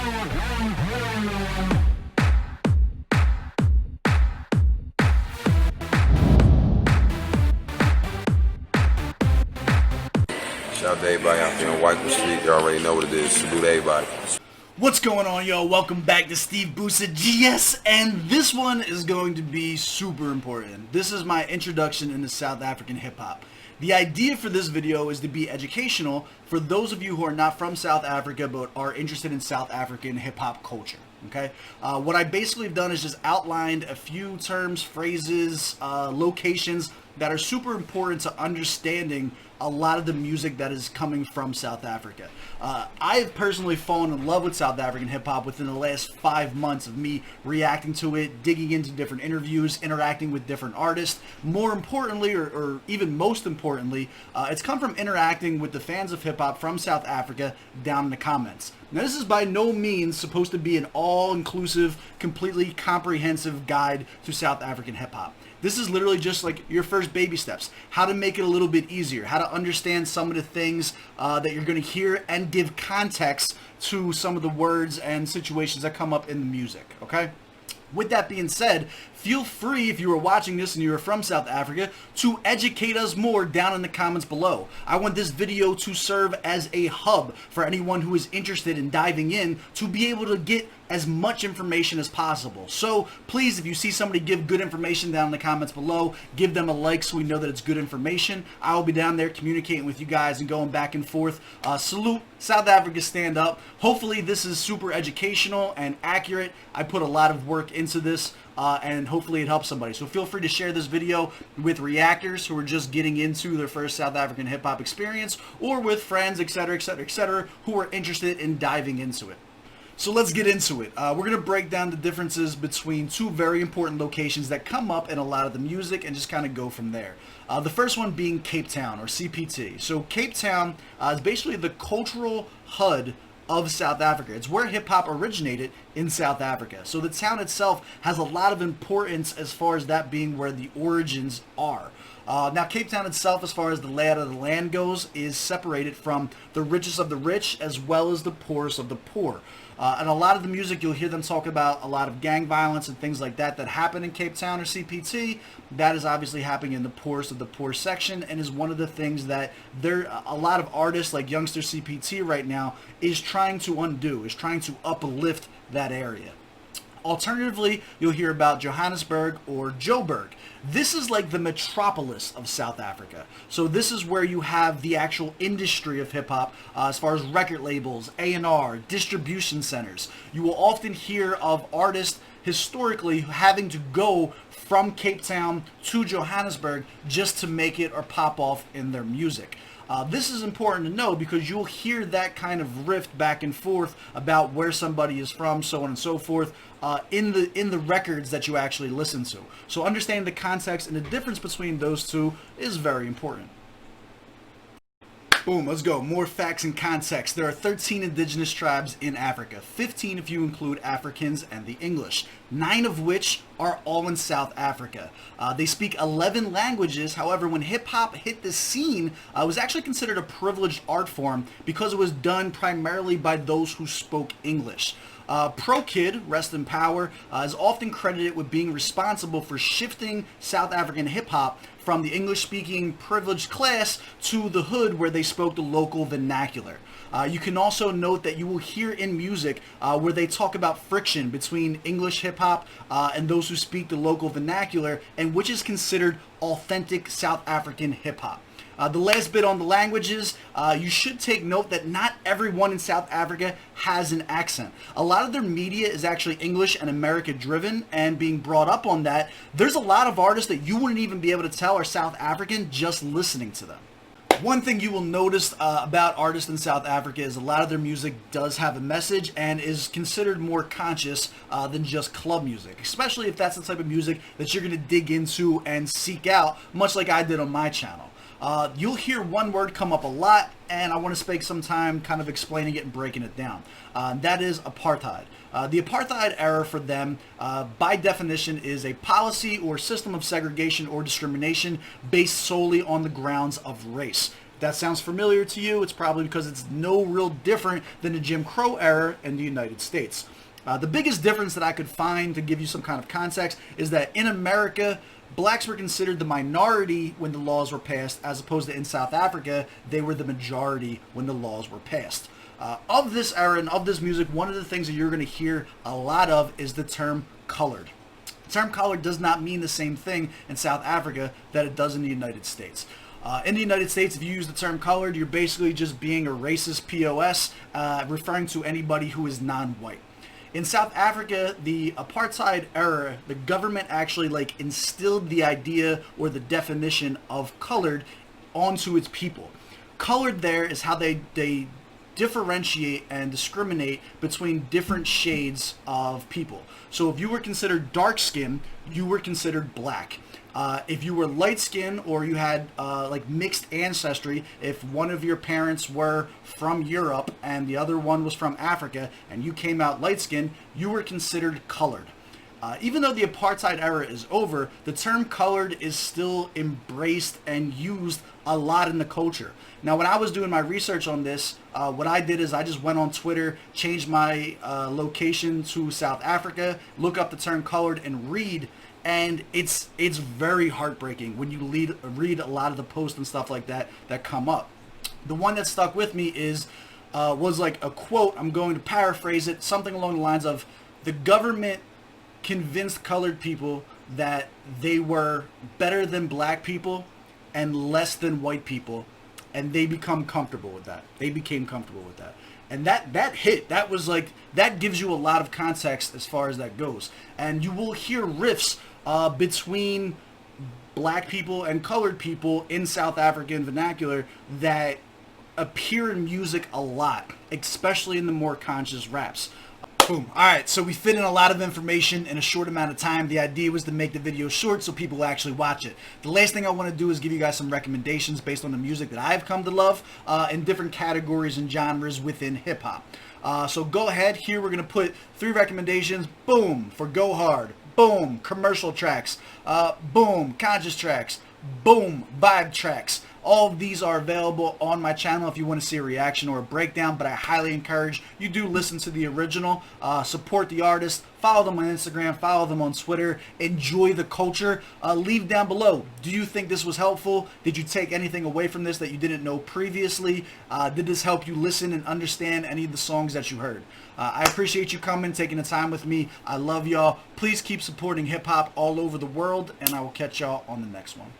Shout out to everybody out there on White Street. You already know what it is. Salute everybody. What's going on, y'all? Welcome back to SteveBussaGS, and this one is going to be super important. This is my introduction into South African hip-hop. The idea for this video is to be educational for those of you who are not from South Africa but are interested in South African hip-hop culture. Okay, what I basically have done is just outlined a few terms, phrases, locations that are super important to understanding a lot of the music that is coming from South Africa. I have personally fallen in love with South African hip-hop within the last 5 months of me reacting to it, digging into different interviews, interacting with different artists. More importantly, or even most importantly, it's come from interacting with the fans of hip-hop from South Africa down in the comments. Now, this is by no means supposed to be an all-inclusive, completely comprehensive guide to South African hip-hop. This is literally just like your first baby steps, how to make it a little bit easier, how to understand some of the things that you're going to hear and give context to some of the words and situations that come up in the music, okay? With that being said, feel free, if you are watching this and you are from South Africa, to educate us more down in the comments below. I want this video to serve as a hub for anyone who is interested in diving in to be able to get as much information as possible. So please, if you see somebody give good information down in the comments below, give them a like so we know that it's good information. I will be down there communicating with you guys and going back and forth. Salute, South Africa, stand up. Hopefully this is super educational and accurate. I put a lot of work into this. And hopefully it helps somebody. So feel free to share this video with reactors who are just getting into their first South African hip-hop experience, or with friends, etc., etc., etc., who are interested in diving into it. So let's get into it. We're going to break down the differences between two very important locations that come up in a lot of the music and just kind of go from there. The first one being Cape Town, or CPT. So Cape Town is basically the cultural HUD of South Africa. It's where hip-hop originated in South Africa. So the town itself has a lot of importance as far as that being where the origins are. Now, Cape Town itself, as far as the layout of the land goes, is separated from the richest of the rich as well as the poorest of the poor. And a lot of the music, you'll hear them talk about a lot of gang violence and things like that that happen in Cape Town or CPT. That is obviously happening in the poorest of the poor section, and is one of the things that a lot of artists like Youngster CPT right now is trying to undo, is trying to uplift that area. Alternatively, you'll hear about Johannesburg or Joburg. This is like the metropolis of South Africa. So this is where you have the actual industry of hip-hop as far as record labels, A&R, distribution centers. You will often hear of artists historically having to go from Cape Town to Johannesburg just to make it or pop off in their music. This is important to know because you'll hear that kind of rift back and forth about where somebody is from, so on and so forth, in the records that you actually listen to. So understanding the context and the difference between those two is very important. Boom, let's go. More facts and context. There are 13 indigenous tribes in Africa, 15 if you include Africans and the English, 9 of which are all in South Africa. They speak 11 languages. However, when hip-hop hit the scene, it was actually considered a privileged art form because it was done primarily by those who spoke English. Pro Kid, rest in power, is often credited with being responsible for shifting South African hip-hop from the English-speaking privileged class to the hood where they spoke the local vernacular. You can also note that you will hear in music where they talk about friction between English hip-hop and those who speak the local vernacular, and which is considered authentic South African hip-hop. The last bit on the languages, you should take note that not everyone in South Africa has an accent. A lot of their media is actually English and America driven, and being brought up on that, there's a lot of artists that you wouldn't even be able to tell are South African just listening to them. One thing you will notice about artists in South Africa is a lot of their music does have a message and is considered more conscious than just club music, especially if that's the type of music that you're going to dig into and seek out, much like I did on my channel. You'll hear one word come up a lot, and I want to spend some time kind of explaining it and breaking it down. That is apartheid. The apartheid era for them, by definition, is a policy or system of segregation or discrimination based solely on the grounds of race. that sounds familiar to you, it's probably because it's no real different than the Jim Crow era in the United States. The biggest difference that I could find to give you some kind of context is that in America, blacks were considered the minority when the laws were passed, as opposed to in South Africa, they were the majority when the laws were passed. Of this era and of this music, one of the things that you're going to hear a lot of is the term colored. The term colored does not mean the same thing in South Africa that it does in the United States. In the United States, if you use the term colored, you're basically just being a racist POS, referring to anybody who is non-white. In South Africa, the apartheid era, the government actually instilled the idea or the definition of colored onto its people. Colored there is how they differentiate and discriminate between different shades of people. So if you were considered dark skinned, you were considered black. If you were light skinned or you had mixed ancestry, if one of your parents were from Europe and the other one was from Africa and you came out light skinned, you were considered colored. Even though the apartheid era is over, the term colored is still embraced and used a lot in the culture. Now, when I was doing my research on this, what I did is I just went on Twitter, changed my location to South Africa, look up the term colored and read, and it's very heartbreaking when you read a lot of the posts and stuff like that that come up. The one that stuck with me was like a quote, I'm going to paraphrase it, something along the lines of, the government convinced colored people that they were better than black people and less than white people, and they became comfortable with that. And that hit. That was that gives you a lot of context as far as that goes. And you will hear riffs between black people and colored people in South African vernacular that appear in music a lot, especially in the more conscious raps. Boom. Alright, so we fit in a lot of information in a short amount of time. The idea was to make the video short so people will actually watch it. The last thing I want to do is give you guys some recommendations based on the music that I've come to love in different categories and genres within hip-hop. So go ahead. Here we're going to put 3 recommendations. Boom, for Go Hard. Boom, commercial tracks. Boom, conscious tracks. Boom, vibe tracks. All of these are available on my channel if you want to see a reaction or a breakdown, but I highly encourage you do listen to the original, support the artist, follow them on Instagram, follow them on Twitter, enjoy the culture. Leave down below, do you think this was helpful? Did you take anything away from this that you didn't know previously? Did this help you listen and understand any of the songs that you heard? I appreciate you coming, taking the time with me. I love y'all. Please keep supporting hip-hop all over the world, and I will catch y'all on the next one.